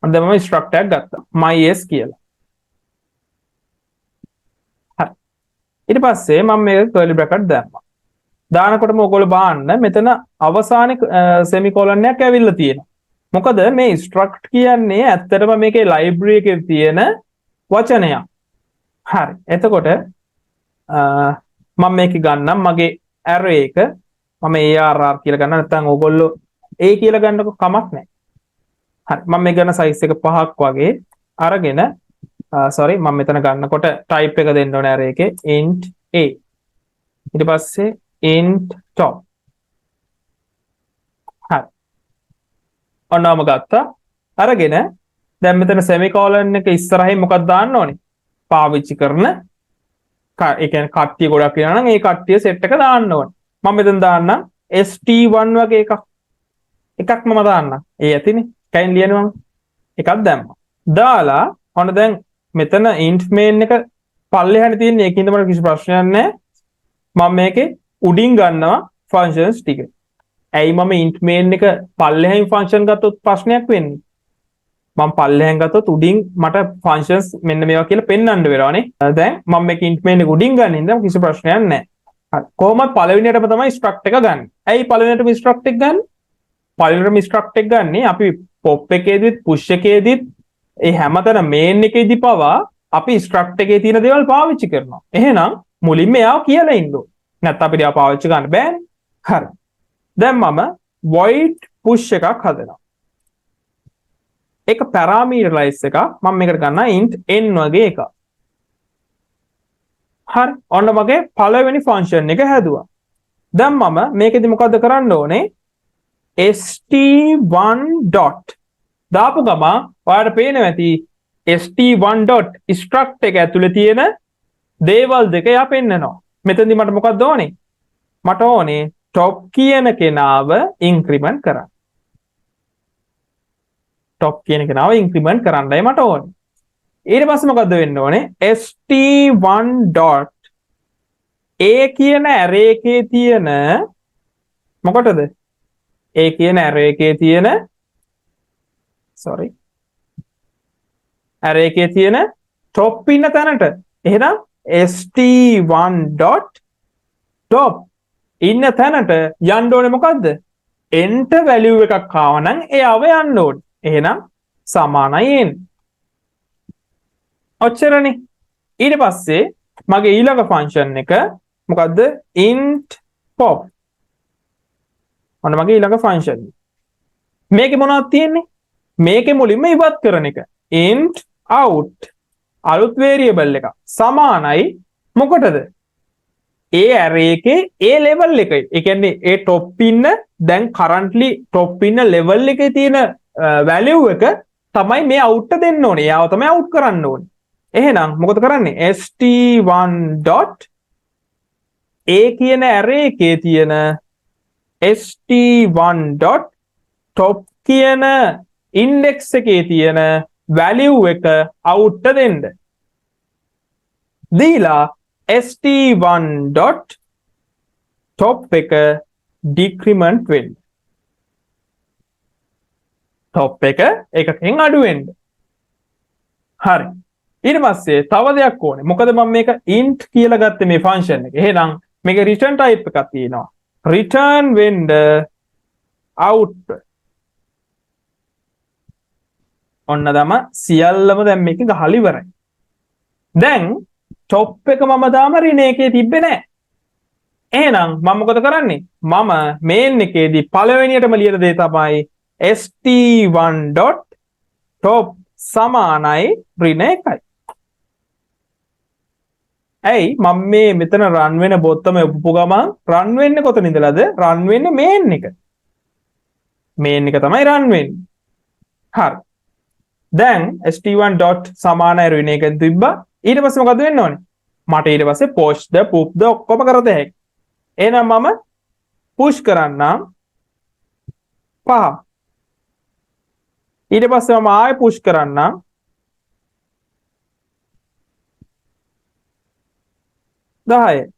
අන්න දැන් මම struct එකක් ගත්තා my s කියලා. හරි. ඊට පස්සේ මම මේක curly bracket දැම්මා. දානකොටම ඔයගොල්ලෝ බලන්න මෙතන අවසානයේ semicolon එකක් ඇවිල්ලා තියෙනවා. මොකද මේ struct කියන්නේ ඇත්තටම මේකේ library එකේ තියෙන වචනයක්. හරි. එතකොට මම මේක ගන්නම් මගේ array එක මම arr කියලා ගන්න නැත්නම් ඕගොල්ලෝ a කියලා ගන්නකො කමක් නැහැ. හරි මම මේ ගන්න size එක 5ක් වගේ අරගෙන sorry මම මෙතන ගන්නකොට type එක දෙන්න ඕනේ array එකේ int a ඊට පස්සේ int top. හරි ඔන්නම ගත්තා අරගෙන දැන් මෙතන semicolon එක ඉස්සරහින් මොකක්ද දාන්න ඕනේ පාවිච්චි කරන ඒ කියන්නේ කට්ටිය ගොඩක් වෙනවා නම් ඒ කට්ටිය සෙට් එක දාන්න ඕනේ. මම මෙතන දාන්නම් st1 වගේ එකක් මම දාන්නම්. ඒ ඇතිනේ. කයින් ලියනවා මම. එකක් දැම්මා. දාලා ඔන්න දැන් මෙතන int main එක පල්ලෙහානේ තියෙන්නේ. ඒකින්ද මට කිසි ප්‍රශ්නයක් නැහැ. මම මේකේ උඩින් ගන්නවා functions ටික. ඇයි මම int main එක පල්ලෙහායින් function ගත්තොත් ප්‍රශ්නයක් වෙන්නේ? මම පල්ලෙහෙන් ගත්තොත් උඩින් මට ෆන්ක්ෂන්ස් මෙන්න මේවා කියලා පෙන්වන්න වෙනවානේ. දැන් මම මේක ඉන්ට් මේන් එක උඩින් ගන්න ඉඳන් කිසි ප්‍රශ්නයක් නැහැ. හරි. කොහොමද පළවෙනියටම තමයි ස්ට්‍රක්ට් එක ගන්න. ඇයි පළවෙනියටම ස්ට්‍රක්ට් එක ගන්න? පළවෙනියටම ස්ට්‍රක්ට් එක ගන්නේ අපි පොප් එකේදීත් පුෂ් එකේදීත් ඒ හැමතැන මේන් එකේදී පවා අපි ස්ට්‍රක්ට් එකේ තියෙන දේවල් පාවිච්චි කරනවා. එහෙනම් මුලින්ම එයාව කියලා ඉන්න ඕනේ. නැත්නම් අපිට ඒවා පාවිච්චි කරන්න බෑනේ. හරි. දැන් මම void push එකක් හදනවා. එක පැරාමීටරයිස් එකක් මම මේකට ගන්නවා int n වගේ එකක්. හරි. ඔන්න මගේ පළවෙනි ෆන්ක්ෂන් එක හැදුවා. දැන් මම මේකෙදි මොකද්ද කරන්න ඕනේ? st1 dot දාපු ගමන් ඔයාලට පේනවා ඇති st1 dot struct එක ඇතුලේ තියෙන දේවල් දෙක එයා පෙන්නනවා. මෙතනදි මට මොකක්ද ඕනේ? මට ඕනේ top කියන කෙනාව ඉන්ක්‍රිමන්ට් කරන්න. top කියන කෙනාව ඉන්ක්‍රිමන්ට් කරන්නයි මට ඕනේ. ඊට පස්සේ මොකද්ද වෙන්න ඕනේ? st1 dot a කියන array එකේ තියෙන මොකටද? a කියන array එකේ තියෙන sorry array එකේ තියෙන top ඉන්න තැනට. එහෙනම් st1 dot top ඉන්න තැනට යන්න ඕනේ මොකද්ද? enter value එකක් ආව නම් එයාව යන්න ඕනේ. එහෙනම් සමානයි n. ඔච්චරනේ. ඊට පස්සේ මගේ ඊළඟ ෆන්ක්ෂන් එක මොකද්ද? int pop. ඔන්න මගේ ඊළඟ ෆන්ක්ෂන්. මේකේ මොනවද තියෙන්නේ? මේකේ මුලින්ම ඉවත් කරන එක. int out අලුත් variable එක සමානයි මොකටද? ඒ array එකේ ඒ level එකයි. ඒ කියන්නේ ඒ top ඉන්න දැන් currently top ඉන්න level එකේ තියෙන value එක තමයි මේ out දෙන්න ඕනේ. යාව තමයි out කරන්න ඕනේ. එහෙනම් මොකද කරන්නේ? st1 dot a කියන array එකේ තියෙන st1 dot top කියන index එකේ තියෙන value එක out දෙන්න. දීලා st1 dot top එක decrement වෙන්න. top එක එකකින් අඩු වෙන්න. හරි. ඊට පස්සේ තව දෙයක් ඕනේ. මොකද මම මේක int කියලා ගත්තේ මේ ෆන්ක්ෂන් එක. එහෙනම් මේක return type එකක් තියෙනවා. return වෙන්න out. ඔන්න තමයි සියල්ලම දැන් මේක ගහලා ඉවරයි. දැන් top එක මම තාම රින එකේ තිබ්බේ නැහැ. එහෙනම් මම මොකද කරන්නේ? මම main එකේදී පළවෙනියටම ලියන දේ තමයි st1 dot top සමානයි රින එකයි. ඇයි මම මේ මෙතන රන් වෙන බොත්තම උපපු ගමන් රන් වෙන්නේ කොතන ඉඳලාද? රන් වෙන්නේ main එක. main එක තමයි රන් වෙන්නේ. හරි. දැන් st1 dot සමානයි රින එක තිබ්බා. ඊට පස්සේ මොකද වෙන්න ඕනේ? මට ඊට පස්සේ push ද pop ද ඔක්කොම කරත හැකියි. එහෙනම් මම push කරන්නම් 5. ඊට පස්සේ මම ආයෙ push කරන්නම් 10.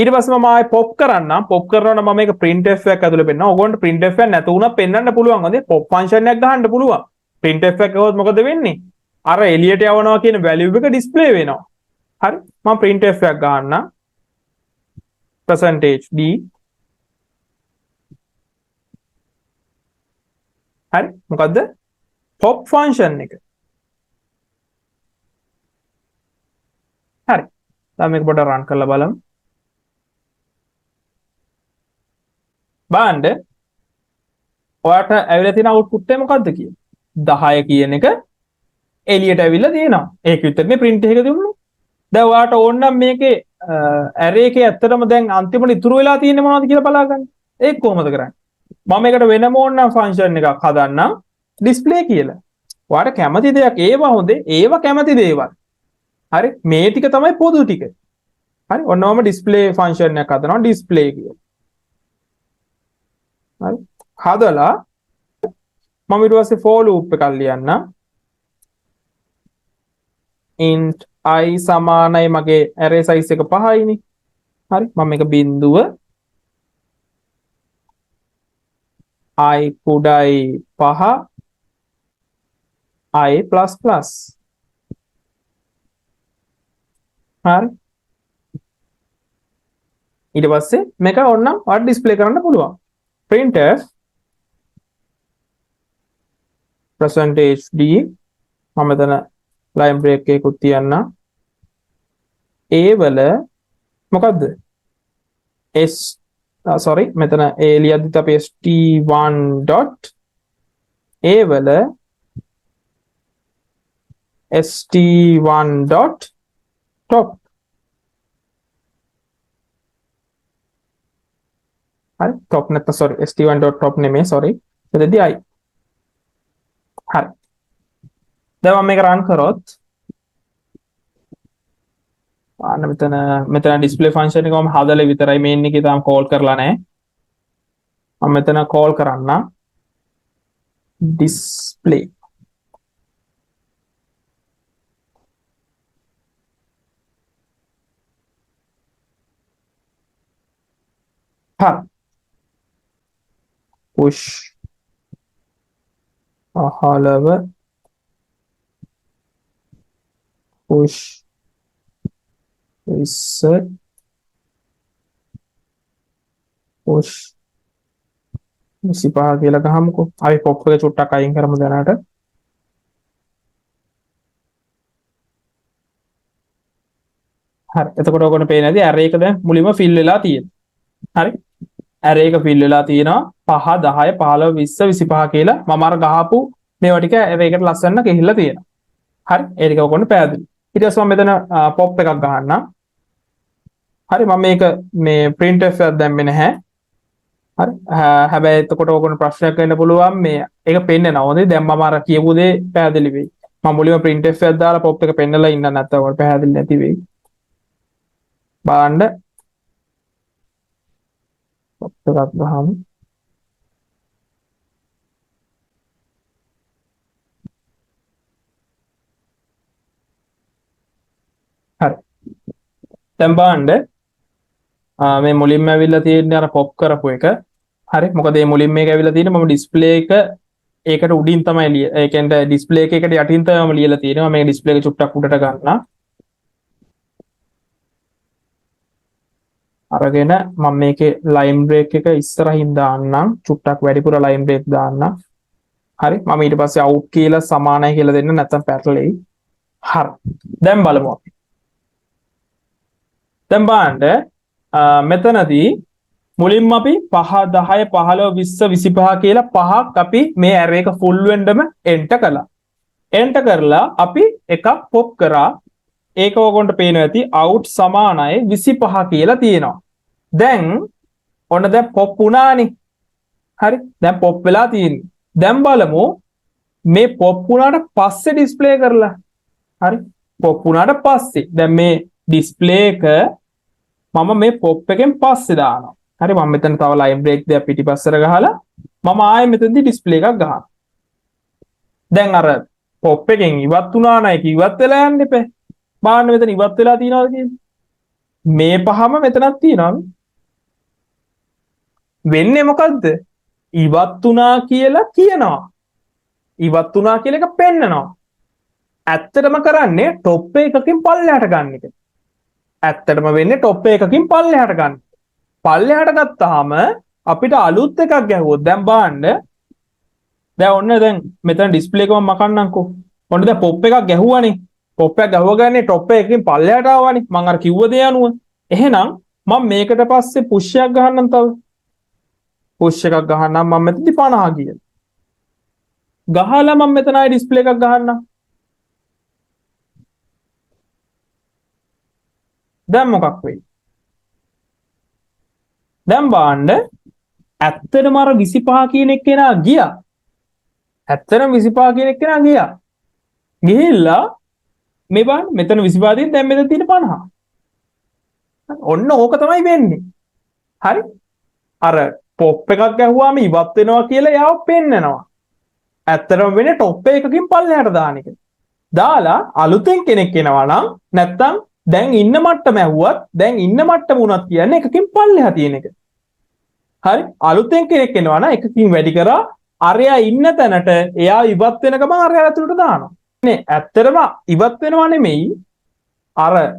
ඊට පස්සේ මම ආයේ පොප් කරන්නම්. පොප් කරනවා නම් මම මේක printf එකක් ඇතුලේ පෙන්නනවා. ඕගොල්ලන්ට printf එකක් නැතුණා පෙන්වන්න පුළුවන්. හොඳේ පොප් ෆන්ක්ෂන් එකක් ගහන්න පුළුවන්. printf එකක් ගහුවොත් මොකද වෙන්නේ? අර එළියට යවනවා කියන value එක display වෙනවා. හරි. මම printf එකක් ගන්නම්. %d හරි. මොකද්ද? pop function එක. හරි. දැන් මේක පොඩ්ඩක් run කරලා බලමු. බලන්න ඔයාට ඇවිල්ලා තියෙන output එක මොකද්ද කියන්නේ? 10 කියන එක එළියට ඇවිල්ලා තියෙනවා. ඒක විතරනේ print එක දුන්නේ. දැන් ඔයාට ඕන නම් මේකේ array එකේ ඇත්තටම දැන් අන්තිමට ඉතුරු වෙලා තියෙන්නේ මොනවද කියලා බලාගන්න. ඒක කොහොමද කරන්නේ? මම මේකට වෙනම ඕන නම් function එකක් හදන්නම් display කියලා. ඔයාට කැමති දෙයක් ඒවා හොඳේ. ඒවා කැමති දේවල්. හරි. මේ ටික තමයි පොදු ටික. හරි. ඔන්න මම display function එකක් හදනවා display කියලා. හරි. හදලා මම ඊට පස්සේ for loop එකක් ලියන්නම්. int I සමානයි මගේ array size එක 5යිනේ. හරි. මම මේක බිඳුව I කුඩයි 5 I++. හරි. ඊට පස්සේ මේක ඕනනම් ඔයාලට display කරන්න පුළුවන්. printf %d මම මෙතන line break එකකුත් තියන්න. a වල මොකද්ද? sorry මෙතන a ලියද්දිත් අපි st1 dot a වල st1 dot top. හරි. top නැත්නම් sorry st1 dot top නෙමෙයි sorry. එතෙන්දී I. හරි. දැන් මම මේක run කරොත් අන්න මෙතන display function එක මම හදලා විතරයි main එකේ තාම call කරලා නැහැ. මම මෙතන call කරන්න display. හරි. push අහලව push insert push 25 කියලා ගහමුකෝ. අපි pop එක චුට්ටක් අයින් කරමු දැනට. හරි. එතකොට ඔයගොල්ලෝ පේන්නේ නැති array එක දැන් මුලින්ම fill වෙලා තියෙනවා. හරි. array එක fill වෙලා තියෙනවා 5 10 15 20 25 කියලා. මම අර ගහපු මේවා ටික array එකට ලස්සන ගිහිල්ලා තියෙනවා. හරි. ඒ ටික ඔයගොල්ලෝ පැහැදිලි. ඊට පස්සේ මම මෙතන pop එකක් ගහන්නම්. හරි. මම මේක මේ printf එකක් දැම්මේ නැහැ. හරි. හැබැයි එතකොට ඔයගොල්ලෝ ප්‍රශ්නයක් වෙන්න පුළුවන් මේ ඒක පෙන්නනවා. හොඳේ. දැන් මම අර කියපු දේ පැහැදිලි වෙයි. මම මුලින්ම printf එකක් දාලා pop එක පෙන්නලා ඉන්න නැත්නම් ඔයාලට පැහැදිලි නැති වෙයි. බලන්න pop එකක් ගහමු. හරි. දැන් බලන්න මේ මුලින්ම ඇවිල්ලා තියෙන්නේ අර pop කරපු එක. හරි. මොකද මේ මුලින්ම මේක ඇවිල්ලා තියෙන්නේ මම display එක ඒකට උඩින් තමයි ඒ කියන්නේ display එකකට යටින් තමයි මම ලියලා තියෙනවා. මේ display එක චුට්ටක් උඩට ගන්නවා. අරගෙන මම මේකේ line break එක ඉස්සරහින් දාන්නම්. චුට්ටක් වැඩිපුර line break දාන්නම්. හරි. මම ඊට පස්සේ out කියලා සමානයි කියලා දෙන්න නැත්නම් පැටලෙයි. හරි. දැන් බලමු අපි. දැන් බලන්න මෙතනදී මුලින්ම අපි 5 10 15 20 25 කියලා පහක් අපි මේ array එක full වෙන්නම enter කළා. enter කරලා අපි එකක් pop කරා. ඒක ඔයගොල්ලන්ට පේනවා ඇති out සමානයි 25 කියලා තියෙනවා. දැන් ඔන්න දැන් pop වුණානේ. හරි. දැන් pop වෙලා තියෙන්නේ. දැන් බලමු මේ pop වුණාට පස්සේ display කරලා. හරි. pop වුණාට පස්සේ දැන් මේ display එක මම මේ pop එකෙන් පස්සේ දානවා. හරි. මම මෙතන තව line break දෙයක් පිටිපස්සට ගහලා මම ආයෙ මෙතනදී display එකක් ගහනවා. දැන් අර pop එකෙන් ඉවත් වුණා නයි ඉවත් වෙලා යන්න එපා. බලන්න මෙතන ඉවත් වෙලා තියනවාද කියන්නේ. මේ පහම මෙතනක් තියෙනවා. වෙන්නේ මොකද්ද? ඉවත් වුණා කියලා කියනවා. ඉවත් වුණා කියලා එක පෙන්නනවා. ඇත්තටම කරන්නේ টොප් එකකින් පල්ලෙහාට ගන්න එක. ඇත්තටම වෙන්නේ টොප් එකකින් පල්ලෙහාට ගන්න. පල්ලෙහාට ගත්තාම අපිට අලුත් එකක් ගැහුවොත් දැන් බලන්න. දැන් ඔන්න දැන් මෙතන ඩිස්ප්ලේ එක මම මකන්නම්කෝ. ඔන්න දැන් පොප් එකක් ගැහුවානේ. පොප් එක ගැහුවගන්නේ টොප් එකකින් පල්ලෙහාට ආවානේ. මම අර කිව්ව දේ අනුව. එහෙනම් මම මේකට පස්සේ පුෂ් එකක් ගහන්නම් තව. පුෂ් එකක් ගහන්නම් මම මෙතනදි 50 කියලා. ගහලා මම මෙතන ආයි ඩිස්ප්ලේ එකක් ගහන්නම්. දැන් මොකක් වෙයි? දැන් බලන්න ඇත්තටම අර 25 කියන එක්කෙනා ගියා. ඇත්තටම 25 කියන එක්කෙනා ගියා. ගිහිල්ලා මේ බලන්න මෙතන 25 තියෙන දැන් මෙතන තියෙන 50. ඔන්න ඕක තමයි වෙන්නේ. හරි? අර පොප් එකක් ගැහුවාම ඉවත් වෙනවා කියලා යාව පෙන්නනවා. ඇත්තටම වෙන්නේ টොප් එකකින් පල්ලෙහාට දාන එක. දාලා අලුතෙන් කෙනෙක් එනවා නම් නැත්තම් දැන් ඉන්න මට්ටම ඇහුවත් දැන් ඉන්න මට්ටම උනත් කියන්නේ එකකින් පල්ලෙහා තියෙන එක. හරි? අලුතෙන් කෙනෙක් එනවා නම් එකකින් වැඩි කරා අරයා ඉන්න තැනට එයා ඉවත් වෙන ගමන් අරයා ඇතුළට දානවා. නේ ඇත්තටම ඉවත් වෙනවා නෙමෙයි.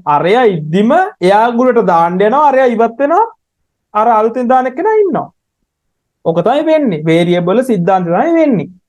අරයා ඉද්දිම එයා ගුලට දාන්න යනවා අරයා ඉවත් වෙනවා අර අලුතෙන් දාන කෙනා ඉන්නවා. ඔක තමයි වෙන්නේ. වේරියබල් සිද්ධාන්තය තමයි වෙන්නේ.